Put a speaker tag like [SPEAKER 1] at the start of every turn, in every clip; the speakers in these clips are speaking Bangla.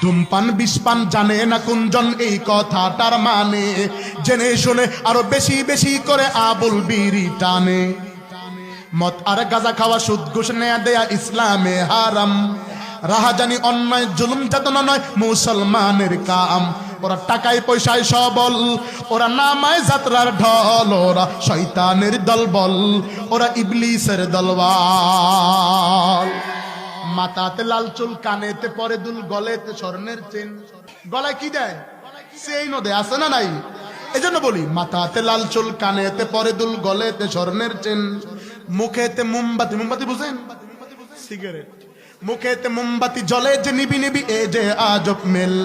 [SPEAKER 1] ধূমপান বিষপান জানে না কুঞ্জন এই কথাটার মানে, জেনে শুনে আরো বেশি বেশি করে আবুল বিড়ি টানে। মদ আর গাঁজা খাওয়া সুদ ঘুষ নেয়া দেয়া ইসলামে হারাম। রাহাজানি অন্যায় জুলুম যাতনা নয় মুসলমানের কাম। ওরা টাকায় পয়সায় সবল, ওরা নামায় যাত্রার ঢল, ওরা শয়তানের দলবল, ওরা ইবলিসের দলওয়াল। মাথাতে লাল চুল, কানেতে পরে দুল, গলেতে স্বর্ণের চেন। গলায় কি দেয়? চেইনও দেয়, আছে না নাই? এই জন্য বলি মাথাতে লাল চুল, কানেতে পরে দুল, গলেতে স্বর্ণের চেন। মুখেতে মোমবাতি, মোমবাতি বুঝেন? সিগারেট। মুখেতে মোমবাতি জ্বলে যে নিবি নিবি, এ যে আজব মেল।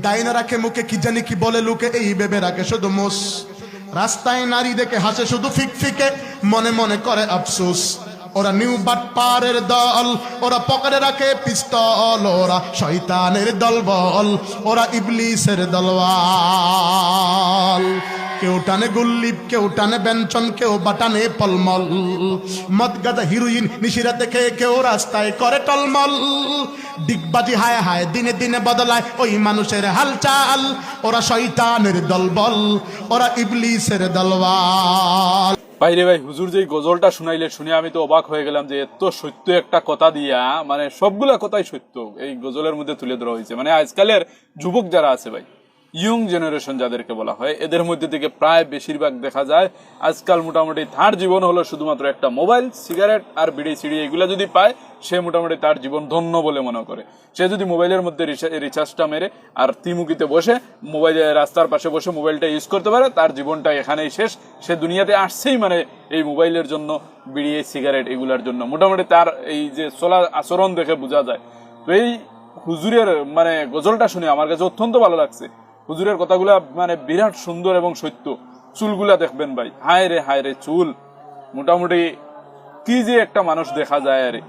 [SPEAKER 1] ডাইনা রাখে মুখে কি জানি কি বলে লুকে, এই ভেবে রাখে শুধু মোস। রাস্তায় নারী দেখে হাসে শুধু ফিকফিকে, মনে মনে করে আফসোস। ওরা নিউ বাটপারের দল, ওরা পকেটে রাখে পিস্তল, ওরা শয়তানের দলবল, ওরা ইবলিসের দলওয়াল। কেউ টানে গুল্লিপ, কেউ টানে ব্যঞ্চন, কেউ বাটানে পলমল। মদ গাঁজা হিরোইন নিশিরাতে খেয়ে কেউ রাস্তায় করে টলমল। ডিগবাজি হায় হায় দিনে দিনে বদলায় ওই মানুষের হালচাল। ওরা শয়তানের দলবল, ওরা ইবলিসের দলওয়াল।
[SPEAKER 2] ভাইরে ভাই, হুজুর যে গজলটা শুনাইলে শুনে আমি তো অবাক হয়ে গেলাম যে এত সত্য একটা কথা দিয়া, মানে সবগুলা কথাই সত্য এই গজলের মধ্যে তুলে ধরা হয়েছে। মানে আজকালের যুবক যারা আছে ভাই, ইয়ং জেনারেশন যাদেরকে বলা হয়, এদের মধ্যে থেকে প্রায় বেশিরভাগ দেখা যায় আজকাল মোটামুটি তার জীবন হলো শুধুমাত্র একটা মোবাইল, সিগারেট আর বিড়ি সিড়ি, এগুলা যদি পায় সে মোটামুটি তার জীবন ধন্য বলে মনে করে। সে যদি মোবাইলের মধ্যে রিচার্জটা মেরে আর তিমুকিতে বসে মোবাইলে রাস্তার পাশে বসে মোবাইলটা ইউজ করতে পারে, তার জীবনটা এখানেই শেষ। সে দুনিয়াতে আসছেই মানে এই মোবাইলের জন্য, বিড়ি সিগারেট এগুলার জন্য। মোটামুটি তার এই যে চলা আচরণ দেখে বোঝা যায়। তো এই হুজুরের মানে গজলটা শুনে আমার কাছে অত্যন্ত ভালো লাগছে। হুজুরের কথাগুলা মানে বিরাট সুন্দর এবং সত্য। চুলগুলা দেখবেন ভাই, হায় রে চুল, মোটামুটি কি যে একটা মানুষ দেখা যায় আরে।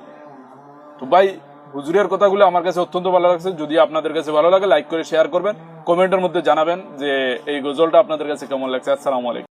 [SPEAKER 2] তো ভাই হুজুরের কথাগুলো আমার কাছে অত্যন্ত ভালো লাগছে। যদি আপনাদের কাছে ভালো লাগে লাইক করে শেয়ার করবেন, কমেন্টের মধ্যে জানাবেন যে এই গজলটা আপনাদের কাছে কেমন লাগছে। আসসালামু আলাইকুম।